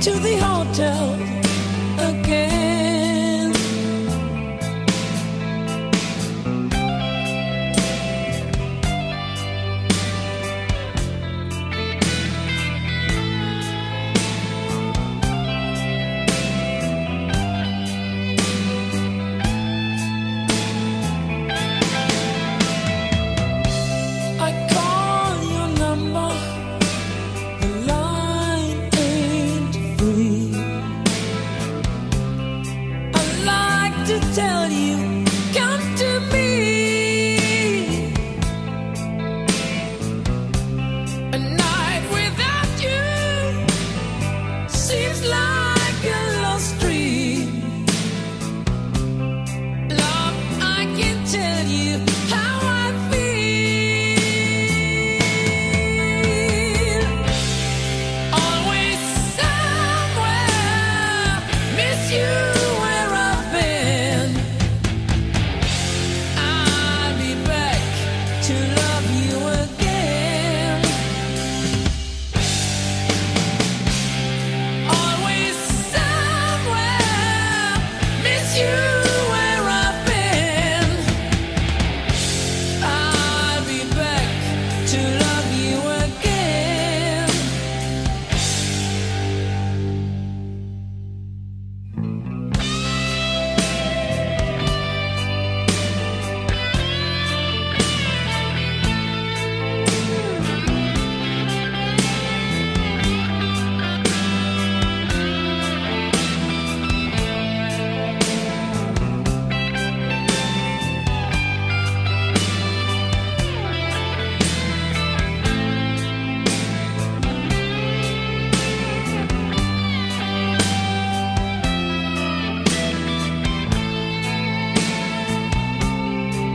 to the hotel again. I call your number, the line ain't free. I like to tell you, come to me. A night without you seems like a lost dream. Love, I can tell you how I feel. Always somewhere, miss you where I've been. I'll be back to love you again. Always somewhere, miss you where I've been. I'll be back to love you again.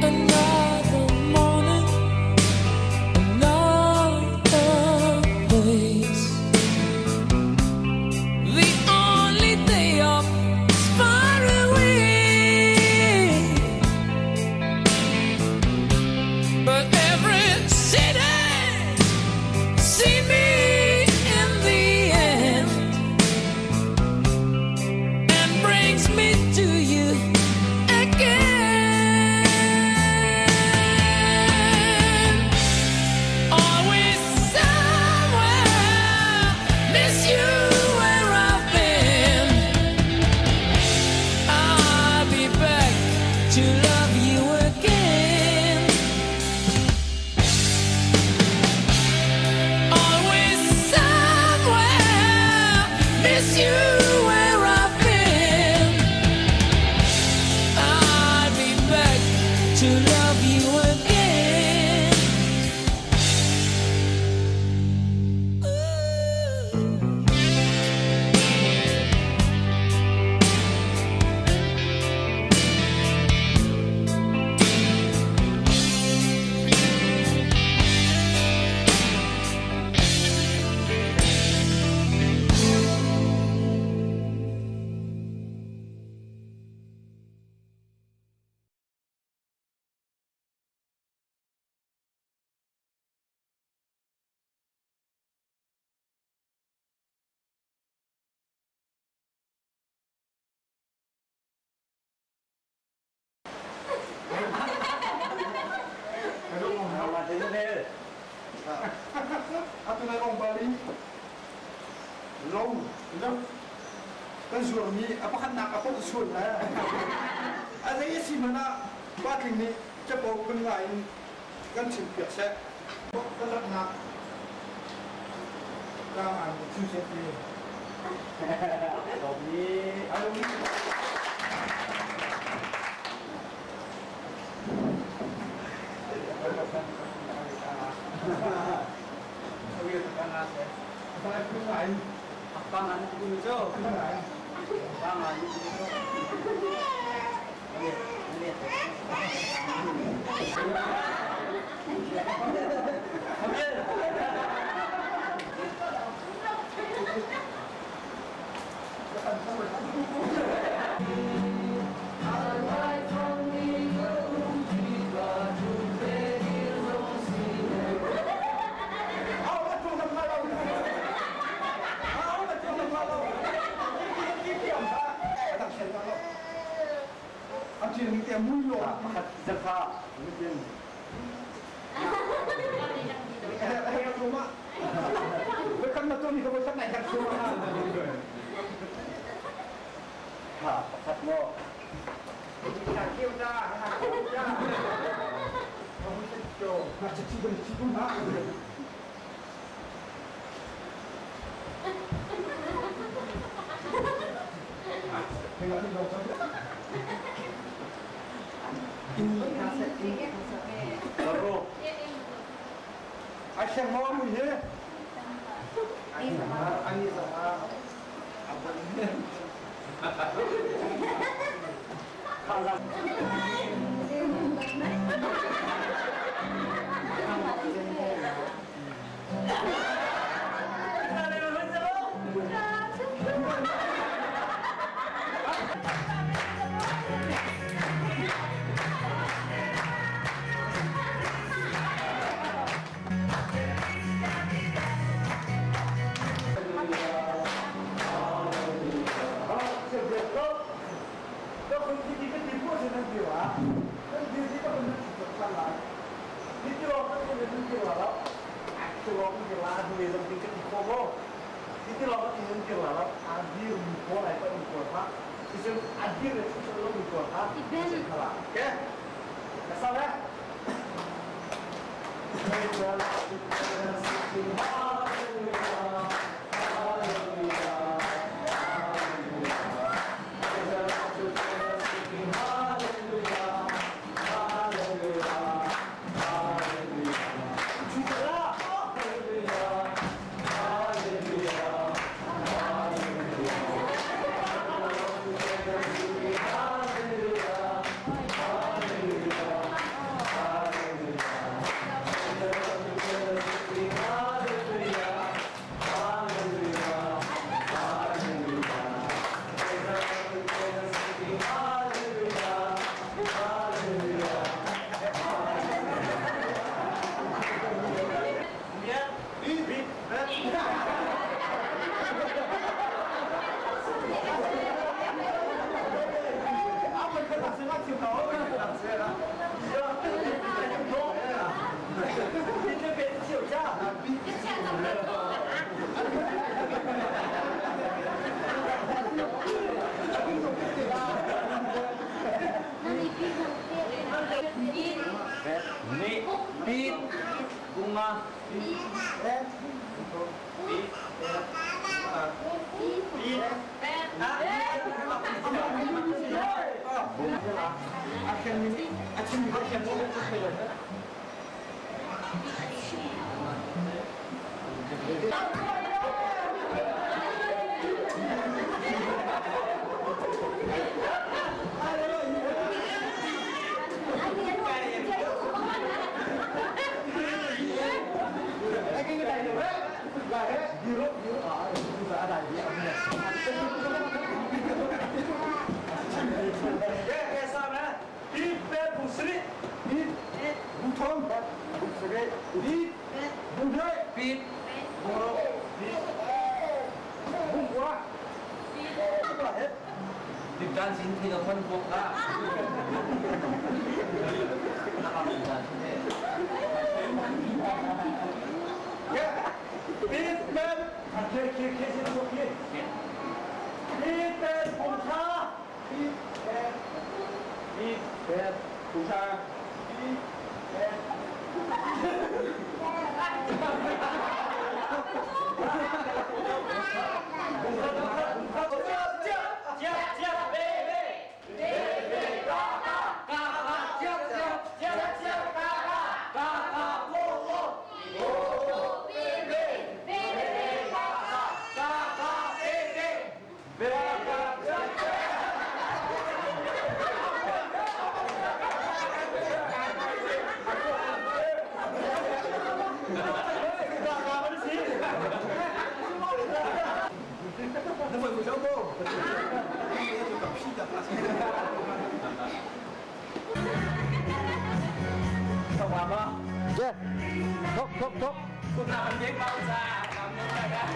Another morning, another place. The only day off is far away, but every city see me in the end and brings me to you again. Always somewhere, miss you where I've been. I'll be back to love you again. Always somewhere, miss you where I've been. I'll be back to love you again. Aku nak orang Bali. Long, long. Kan suruh ni, apa kan nak apa usul lah. Ada yang si mana batin ni, cepat kan lain, kan simpiak saya. Kan nak ramai susah ni. Tapi, ayo ni. Pangan itu lucu. Pangan itu lucu. Lihat, lihat. kayak muyo. Pakat jaka. Mungkin. Ayo rumah. Bukan betul nih kamu sana yang rumah. Ha, pakat mo. Kaki udah, kaki udah. Kamu cecok, nggak cecok bercicuk nak. Tengok ni dong. Ini kaset ini. Baru. Asyik mau mu ye. Ani sama apa ni? Kalah. Pit bunga Dan sini tidak pun buka. Thúc. Cô nào mình biết bao xa, làm như vậy đó.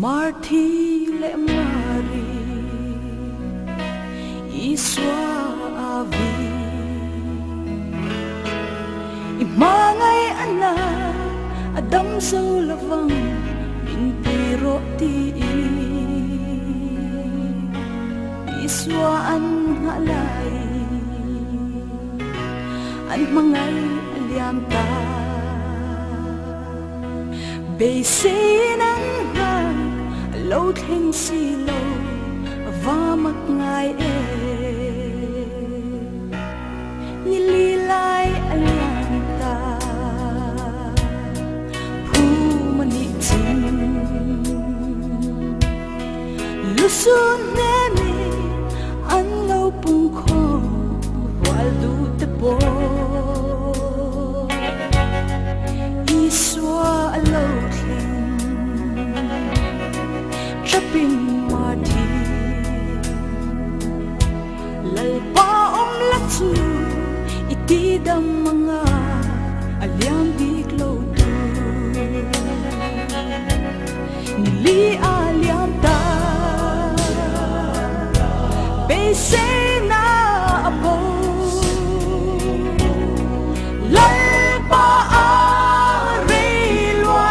Marthi le Mari Iswa avi Imangay ana Adam sa lavang Bintiro ti Iswa an halay An mangay aliam ta Beisay nang hag Lâu thênh si lâu Và mặc ngài Ni li lai aliam ta Phu mani tin Lusun nemi An lâu pung kho Waldu te po Iswa lâu thênh Trapping Marthi Lalpa latu Itidam mga Aliam biglo tu Nili aliam ta Beisay na abo Lalpa rilwa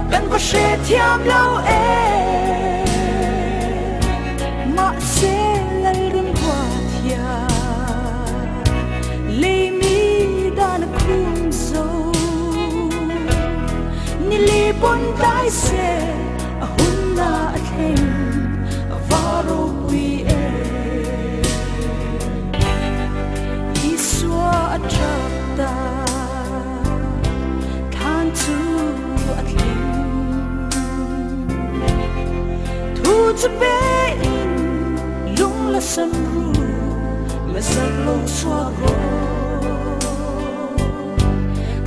Kan ko she tiam lau Ma se lal run kwa thia Le mi dan khum zo Ni li bon dai se hun na athen Varo wi Iswa atrakta Than tu athen Tu to be Lung la san ru Ma sa lo swa ro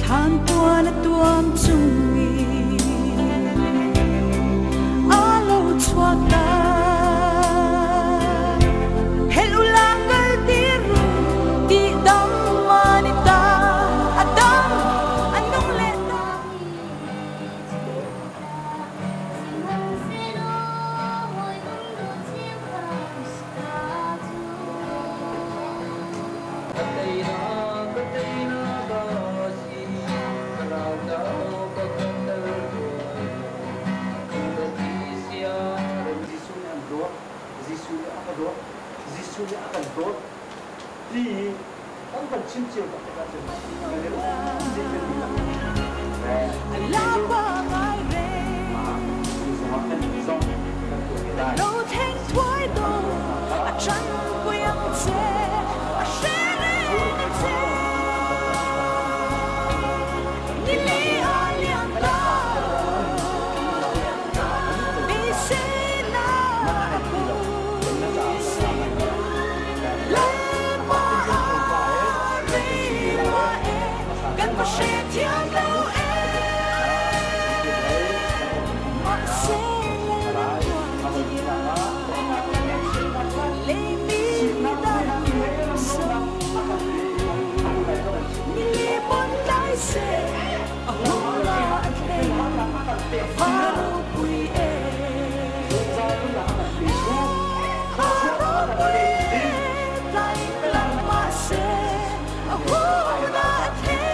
Than puan at tuam chung mi Alo chwa ta Hel ulang gal tiru Di dam manita Adam anong leta Jisu akan dot di tempat cincin Alapa ngai re Lâu thênh thoái đồ A trăng quyang che A she re che Ni li a liang ta Beisay na abo Lalpa rilwa Kan ko she tiam lau Ma se lal kwa thia Le mi dan khum zo Ni li bon dai se A hun na athen Varo wi Varo wi Dai lang ma se A hun na athen